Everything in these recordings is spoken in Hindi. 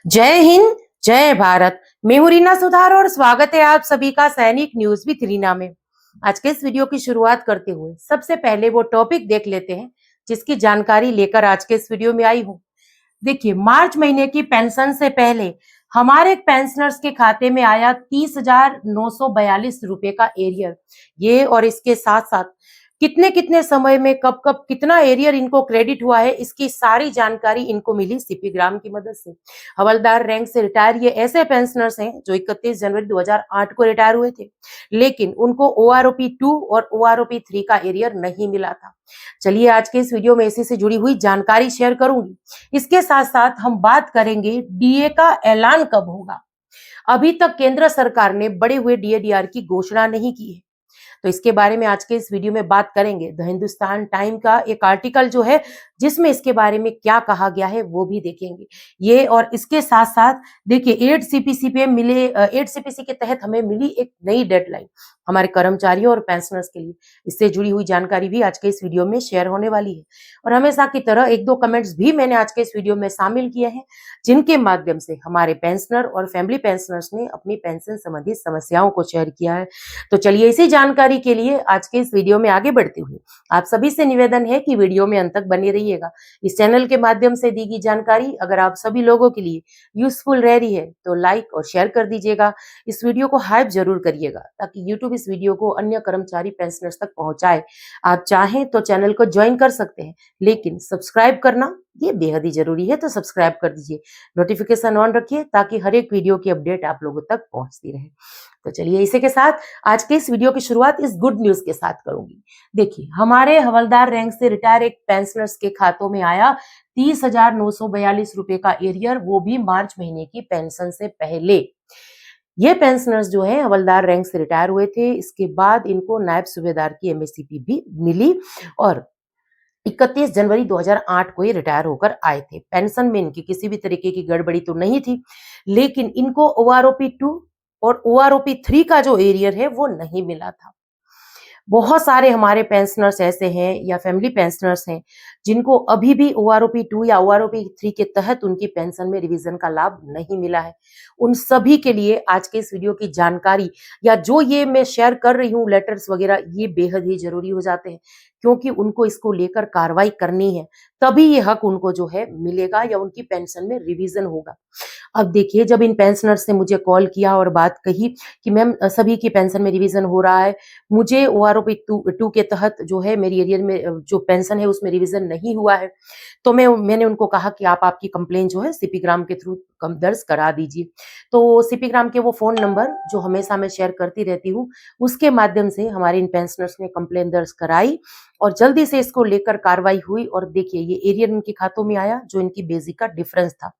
जय हिंद, जय भारत। मैं हूं रीना सुधार और स्वागत है आप सभी का सैनिक न्यूज विद रीना में। आज के इस वीडियो की शुरुआत करते हुए सबसे पहले वो टॉपिक देख लेते हैं जिसकी जानकारी लेकर आज के इस वीडियो में आई हूं। देखिए, मार्च महीने की पेंशन से पहले हमारे पेंशनर्स के खाते में आया 30,942 रुपए का एरियर। ये और इसके साथ साथ कितने कितने समय में कब कब कितना एरियर इनको क्रेडिट हुआ है, इसकी सारी जानकारी इनको मिली सीपी ग्राम की मदद से। हवलदार रैंक से रिटायर ये ऐसे पेंशनर्स हैं जो 31 जनवरी 2008 को रिटायर हुए थे, लेकिन उनको OROP 2 और OROP 3 का एरियर नहीं मिला था। चलिए, आज के इस वीडियो में इसी से जुड़ी हुई जानकारी शेयर करूंगी। इसके साथ साथ हम बात करेंगे डीए का ऐलान कब होगा। अभी तक केंद्र सरकार ने बढ़े हुए डीए की घोषणा नहीं की है, तो इसके बारे में आज के इस वीडियो में बात करेंगे। द हिंदुस्तान टाइम का एक आर्टिकल जो है जिसमें इसके बारे में क्या कहा गया है वो भी देखेंगे। ये और इसके साथ साथ देखिए, 8 CPC पे मिले 8 CPC के तहत हमें मिली एक नई डेडलाइन हमारे कर्मचारियों और पेंशनर्स के लिए। इससे जुड़ी हुई जानकारी भी आज के इस वीडियो में शेयर होने वाली है। और हमेशा की तरह एक दो कमेंट्स भी मैंने आज के इस वीडियो में शामिल किए हैं, जिनके माध्यम से हमारे पेंशनर और फैमिली पेंशनर्स ने अपनी पेंशन संबंधी समस्याओं को शेयर किया है। तो चलिए, इसी जानकारी के लिए आज के इस वीडियो में आगे बढ़ते हुए आप सभी से निवेदन है कि वीडियो में अंत तक बने रहिएगा। इस चैनल के माध्यम से दी गई जानकारी अगर आप सभी लोगों के लिए यूजफुल रह रही है तो लाइक और शेयर कर दीजिएगा। इस वीडियो को हाइप जरूर करिएगा ताकि यूट्यूब इस वीडियो को अन्य कर्मचारी पेंशनर्स तक पहुंचाए। आप चाहें तो चैनल को ज्वाइन कर सकते हैं, लेकिन सब्सक्राइब करना ये बेहद ही जरूरी है, तो सब्सक्राइब कर दीजिए। नोटिफिकेशन ऑन रखिए ताकि हर एक वीडियो की अपडेट आप लोगों तक पहुंचती रहे। तो चलिए, इसी के साथ आज के इस वीडियो की शुरुआत इस गुड न्यूज के साथ करूंगी। देखिए, हमारे हवलदार रैंक से रिटायर एक पेंशनर्स के खातों में आया 30,942 रुपए का एरियर, वो भी मार्च महीने की पेंशन से पहले। ये पेंशनर्स जो है हवलदार रैंक से रिटायर हुए थे, इसके बाद इनको नायब सूबेदार की MSCP भी मिली और 31 जनवरी 2008 को ये रिटायर होकर आए थे। पेंशन में इनकी किसी भी तरीके की गड़बड़ी तो नहीं थी, लेकिन इनको OROP 2 और OROP 3 का जो एरियर है वो नहीं मिला था। बहुत सारे हमारे पेंशनर्स ऐसे हैं या फैमिली पेंशनर्स हैं जिनको अभी भी OROP 2 या OROP 3 के तहत उनकी पेंशन में रिवीजन का लाभ नहीं मिला है। उन सभी के लिए आज के इस वीडियो की जानकारी या जो ये मैं शेयर कर रही हूँ लेटर्स वगैरह, ये बेहद ही जरूरी हो जाते हैं, क्योंकि उनको इसको लेकर कार्रवाई करनी है, तभी ये हक उनको जो है मिलेगा या उनकी पेंशन में रिवीजन होगा। अब देखिए, जब इन पेंशनर्स ने मुझे कॉल किया और बात कही कि मैम सभी की पेंशन में रिवीजन हो रहा है, मुझे OROP 2 के तहत जो है मेरी एरियर में जो पेंशन है उसमें रिवीजन नहीं हुआ है, तो मैंने उनको कहा कि आप आपकी कंप्लेन जो है सीपी ग्राम के थ्रू दर्ज करा दीजिए। तो सीपी ग्राम के वो फोन नंबर जो हमेशा मैं शेयर करती रहती हूँ, उसके माध्यम से हमारे इन पेंशनर्स ने कंप्लेन दर्ज कराई और जल्दी से इसको लेकर कार्रवाई हुई। और देखिए, ये एरियर इनके खातों में आया जो इनकी बेसिक का डिफरेंस था।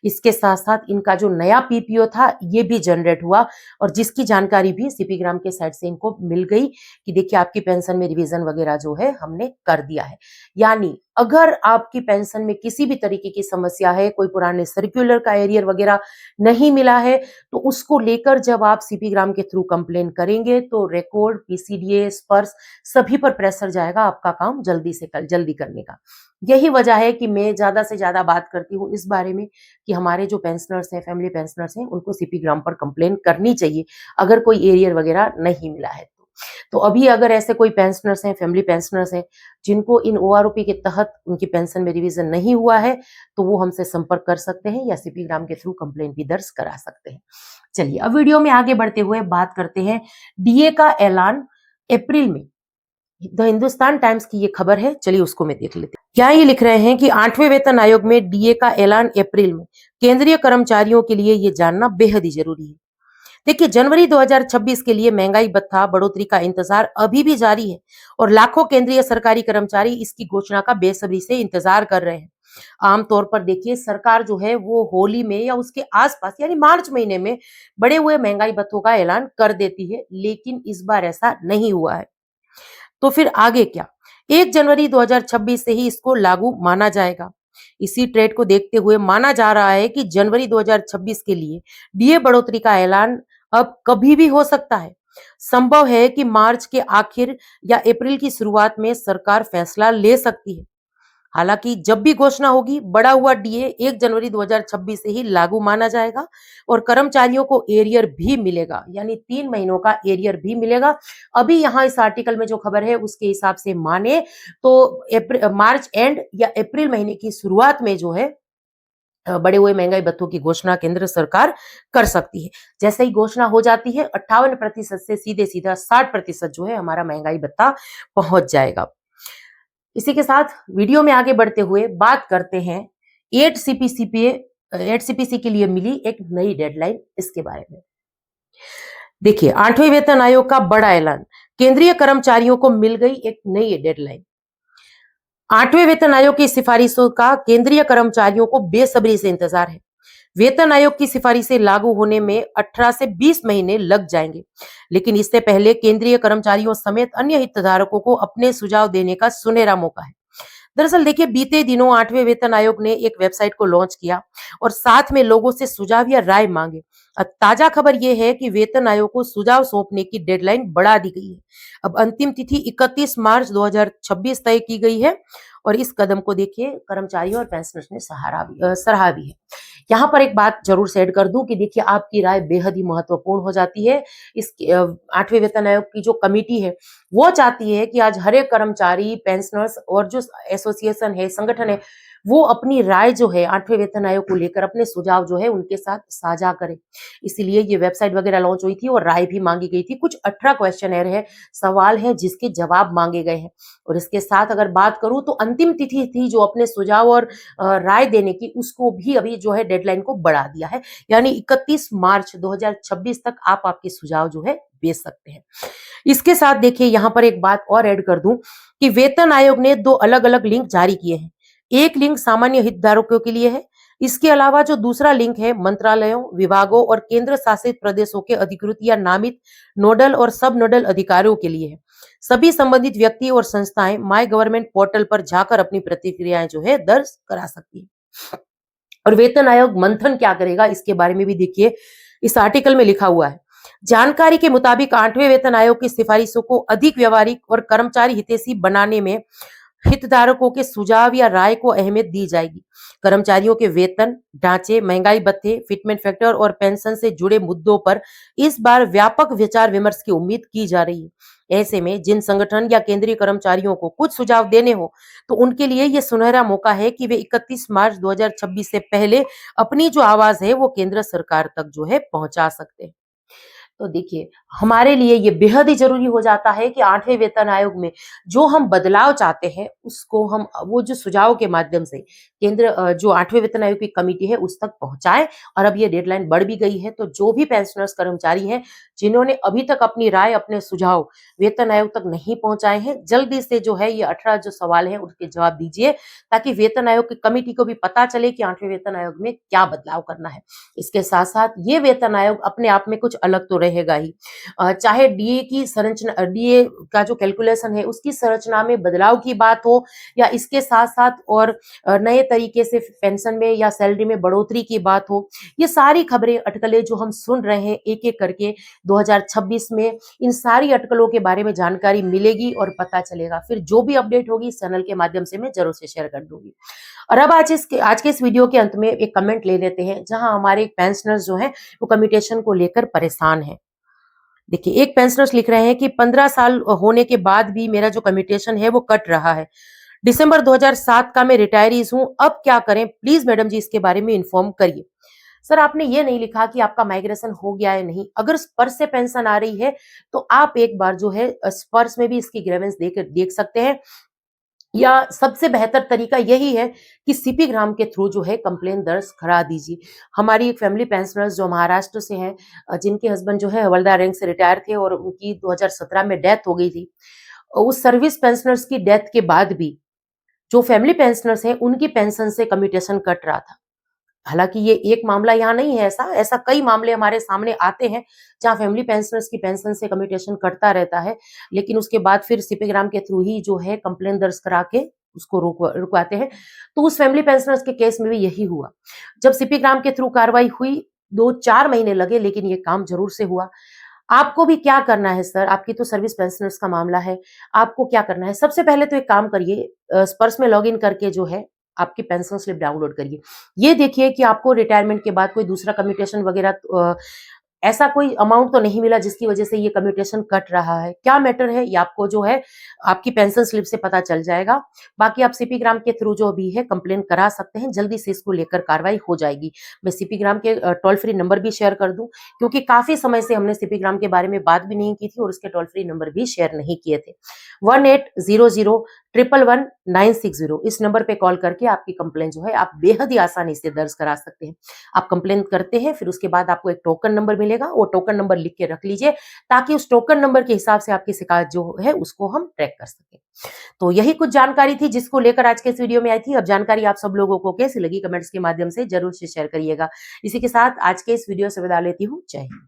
इसके साथ साथ इनका जो नया PPO था ये भी जनरेट हुआ और जिसकी जानकारी भी सीपी ग्राम के साइड से इनको मिल गई कि देखिए, आपकी पेंशन में रिवीजन वगैरह जो है हमने कर दिया है। यानी अगर आपकी पेंशन में किसी भी तरीके की समस्या है, कोई पुराने सर्कुलर का एरियर वगैरह नहीं मिला है, तो उसको लेकर जब आप सीपी ग्राम के थ्रू कंप्लेन करेंगे तो रिकॉर्ड, PCDA, स्पर्श सभी पर प्रेशर जाएगा आपका काम जल्दी करने का। यही वजह है कि मैं ज्यादा से ज्यादा बात करती हूँ इस बारे में कि हमारे जो पेंशनर्स हैं, फैमिली पेंशनर्स हैं, उनको सीपी ग्राम पर कंप्लेन करनी चाहिए अगर कोई एरियर वगैरह नहीं मिला है तो अभी अगर ऐसे कोई पेंशनर्स हैं, फैमिली पेंशनर्स हैं जिनको इन OROP के तहत उनकी पेंशन में रिवीजन नहीं हुआ है, तो वो हमसे संपर्क कर सकते हैं या सीपी ग्राम के थ्रू कंप्लेन भी दर्ज करा सकते हैं। चलिए, अब वीडियो में आगे बढ़ते हुए बात करते हैं डीए का ऐलान अप्रैल में। द हिंदुस्तान टाइम्स की ये खबर है, चलिए उसको मैं देख लेते हैं। क्या ये लिख रहे हैं कि 8वें वेतन आयोग में डीए का ऐलान अप्रैल में। केंद्रीय कर्मचारियों के लिए ये जानना बेहद ही जरूरी है। देखिए, जनवरी 2026 के लिए महंगाई भत्ता बढ़ोतरी का इंतजार अभी भी जारी है और लाखों केंद्रीय सरकारी कर्मचारी इसकी घोषणा का बेसब्री से इंतजार कर रहे हैं। आमतौर पर देखिए, सरकार जो है वो होली में या उसके आसपास यानी मार्च महीने में बढ़े हुए महंगाई भत्तों का ऐलान कर देती है, लेकिन इस बार ऐसा नहीं हुआ है। तो फिर आगे क्या? 1 जनवरी 2026 से ही इसको लागू माना जाएगा। इसी ट्रेड को देखते हुए माना जा रहा है कि जनवरी 2026 के लिए डीए बढ़ोतरी का ऐलान अब कभी भी हो सकता है। संभव है कि मार्च के आखिर या अप्रैल की शुरुआत में सरकार फैसला ले सकती है। हालांकि जब भी घोषणा होगी बढ़ा हुआ डीए 1 जनवरी 2026 से ही लागू माना जाएगा और कर्मचारियों को एरियर भी मिलेगा, यानी 3 महीनों का एरियर भी मिलेगा। अभी यहाँ इस आर्टिकल में जो खबर है उसके हिसाब से माने तो मार्च एंड या अप्रैल महीने की शुरुआत में जो है बढ़े हुए महंगाई भत्तों की घोषणा केंद्र सरकार कर सकती है। जैसे ही घोषणा हो जाती है 58% से सीधे सीधा 60% जो है हमारा महंगाई भत्ता पहुंच जाएगा। इसी के साथ वीडियो में आगे बढ़ते हुए बात करते हैं 8 सीपीसी के लिए मिली एक नई डेडलाइन, इसके बारे में। देखिए, 8वें वेतन आयोग का बड़ा ऐलान, केंद्रीय कर्मचारियों को मिल गई एक नई डेडलाइन। 8वें वेतन आयोग की सिफारिशों का केंद्रीय कर्मचारियों को बेसब्री से इंतजार है। वेतन आयोग की सिफारिशें लागू होने में 18 से 20 महीने लग जाएंगे, लेकिन इससे पहले केंद्रीय कर्मचारियों समेत अन्य हितधारकों को अपने सुझाव देने का सुनहरा मौका है। दरअसल देखिए, बीते दिनों 8वें वेतन आयोग ने एक वेबसाइट को लॉन्च किया और साथ में लोगों से सुझाव या राय मांगे। अब ताजा खबर यह है कि वेतन आयोग को सुझाव सौंपने की डेडलाइन बढ़ा दी गई है। अब अंतिम तिथि 31 मार्च 2026 तय की गई है और इस कदम को देखिए कर्मचारियों और पेंशनर्स ने सराहा भी है। यहाँ पर एक बात जरूर से ऐड कर दूं कि देखिए, आपकी राय बेहद ही महत्वपूर्ण हो जाती है। इस 8वें वेतन आयोग की जो कमेटी है वो चाहती है कि आज हर एक कर्मचारी, पेंशनर्स और जो एसोसिएशन है, संगठन है, वो अपनी राय जो है 8वें वेतन आयोग को लेकर अपने सुझाव जो है उनके साथ साझा करे। इसीलिए ये वेबसाइट वगैरह लॉन्च हुई थी और राय भी मांगी गई थी। कुछ 18 क्वेश्चनर है, सवाल है जिसके जवाब मांगे गए हैं। और इसके साथ अगर बात करूं तो अंतिम तिथि थी जो अपने सुझाव और राय देने की, उसको भी अभी जो है डेडलाइन को बढ़ा दिया है, यानी 31 मार्च 2026 तक आप आपके सुझाव जो है भेज सकते हैं। इसके साथ देखिए, यहां पर एक बात और ऐड कर दूं कि वेतन आयोग ने 2 अलग अलग लिंक जारी किए हैं। एक लिंक सामान्य हितधारकों के लिए है। इसके अलावा जो दूसरा लिंक है मंत्रालयों, विभागों और केंद्र शासित प्रदेशों के अधिकृत या नामित नोडल और सब नोडल अधिकारियों के लिए है। सभी संबंधित व्यक्ति और संस्थाएं माय गवर्नमेंट पोर्टल पर जाकर अपनी प्रतिक्रियाएं जो है दर्ज करा सकती है। और वेतन आयोग मंथन क्या करेगा इसके बारे में भी देखिए इस आर्टिकल में लिखा हुआ है। जानकारी के मुताबिक 8वें वेतन आयोग की सिफारिशों को अधिक व्यवहारिक और कर्मचारी हितैषी बनाने में हितधारकों के सुझाव या राय को अहमियत दी जाएगी। कर्मचारियों के वेतन ढांचे, महंगाई भत्ते, फिटमेंट फैक्टर और पेंशन से जुड़े मुद्दों पर इस बार व्यापक विचार विमर्श की उम्मीद की जा रही है। ऐसे में जिन संगठन या केंद्रीय कर्मचारियों को कुछ सुझाव देने हो तो उनके लिए यह सुनहरा मौका है कि वे 31 मार्च 2026 से पहले अपनी जो आवाज है वो केंद्र सरकार तक जो है पहुंचा सकते हैं। तो देखिए, हमारे लिए ये बेहद ही जरूरी हो जाता है कि 8वें वेतन आयोग में जो हम बदलाव चाहते हैं उसको हम वो जो सुझाव के माध्यम से जो 8वें वेतन आयोग की कमेटी है उस तक पहुंचाए। और अब ये डेडलाइन बढ़ भी गई है, तो जो भी पेंशनर्स कर्मचारी हैं जिन्होंने अभी तक अपनी राय, अपने सुझाव वेतन आयोग तक नहीं पहुंचाए हैं, जल्दी से जो है ये 18 जो सवाल है उसके जवाब दीजिए, ताकि वेतन आयोग की कमेटी को भी पता चले कि 8वें वेतन आयोग में क्या बदलाव करना है। इसके साथ साथ ये वेतन आयोग अपने आप में कुछ अलग तो रहेगा ही। चाहे डीए की संरचना, डीए का जो कैलकुलेशन है उसकी संरचना में बदलाव की बात हो, या इसके साथ साथ और नए तरीके से पेंशन में या सैलरी में बढ़ोतरी की बात हो, ये सारी खबरें, अटकलें जो हम सुन रहे हैं एक एक करके 2026 में, इन सारी अटकलों के बारे में जानकारी मिलेगी और पता चलेगा। फिर जो भी अपडेट होगी इस चैनल के माध्यम से मैं जरूर से शेयर कर दूंगी। और अब आज के इस वीडियो के अंत में एक कमेंट ले लेते हैं, जहां हमारे पेंशनर्स जो हैं वो कम्यूटेशन को लेकर परेशान हैं। देखिए, एक पेंशनर्स लिख रहे हैं कि 15 साल होने के बाद भी मेरा जो कम्यूटेशन है वो कट रहा है। दिसंबर 2007 का मैं रिटायरीज हूं, अब क्या करें? प्लीज मैडम जी इसके बारे में इन्फॉर्म करिए। सर, आपने ये नहीं लिखा कि आपका माइग्रेशन हो गया है, नहीं। अगर स्पर्श से पेंशन आ रही है तो आप एक बार जो है स्पर्श में भी इसकी ग्रेवेंस देख सकते हैं, या सबसे बेहतर तरीका यही है कि सीपी ग्राम के थ्रू जो है कंप्लेन दर्ज करा दीजिए। हमारी एक फैमिली पेंशनर्स जो महाराष्ट्र से हैं, जिनके हस्बैंड जो है हवलदार रैंक से रिटायर थे और उनकी 2017 में डेथ हो गई थी। उस सर्विस पेंशनर्स की डेथ के बाद भी जो फैमिली पेंशनर्स हैं उनकी पेंशन से कम्यूटेशन कट रहा था। हालांकि ये एक मामला यहाँ नहीं है, ऐसा कई मामले हमारे सामने आते हैं जहाँ फैमिली पेंशनर्स की पेंशन से कम्यूटेशन कटता रहता है, लेकिन उसके बाद फिर सीपीग्राम के थ्रू ही जो है कंप्लेन दर्ज करा के उसको रुकवाते हैं। तो उस फैमिली पेंशनर्स के केस में भी यही हुआ। जब सीपीग्राम के थ्रू कार्रवाई हुई 2-4 महीने लगे, लेकिन ये काम जरूर से हुआ। आपको भी क्या करना है सर, आपकी तो सर्विस पेंशनर्स का मामला है। आपको क्या करना है, सबसे पहले तो एक काम करिए, स्पर्श में लॉगिन करके जो है आपकी पेंशन स्लिप डाउनलोड करिए। ये देखिए कि आपको रिटायरमेंट के बाद कोई दूसरा कम्यूटेशन वगैरह ऐसा कोई अमाउंट तो नहीं मिला जिसकी वजह से ये कम्यूटेशन कट रहा है। क्या मैटर है, ये आपको जो है आपकी पेंशन स्लिप से पता चल जाएगा। बाकी आप सीपी ग्राम के थ्रू जो भी है कंप्लेन करा सकते हैं, जल्दी से इसको लेकर कार्रवाई हो जाएगी। मैं सीपी ग्राम के टोल फ्री नंबर भी शेयर कर दूं, क्योंकि काफी समय से हमने सीपी ग्राम के बारे में बात भी नहीं की थी और उसके टोल फ्री नंबर भी शेयर नहीं किए थे। 1800 111 960, इस नंबर पे कॉल करके आपकी कंप्लेन जो है आप बेहद ही आसानी से दर्ज करा सकते हैं। आप कंप्लेन करते हैं, फिर उसके बाद आपको एक टोकन नंबर मिलेगा, वो टोकन नंबर लिख के रख लीजिए, ताकि उस टोकन नंबर के हिसाब से आपकी शिकायत जो है उसको हम ट्रैक कर सकें। तो यही कुछ जानकारी थी जिसको लेकर आज के इस वीडियो में आई थी। अब जानकारी आप सब लोगों को कैसी लगी कमेंट्स के माध्यम से जरूर से शेयर करिएगा। इसी के साथ आज के इस वीडियो से विदा लेती हूँ। जय हिंद।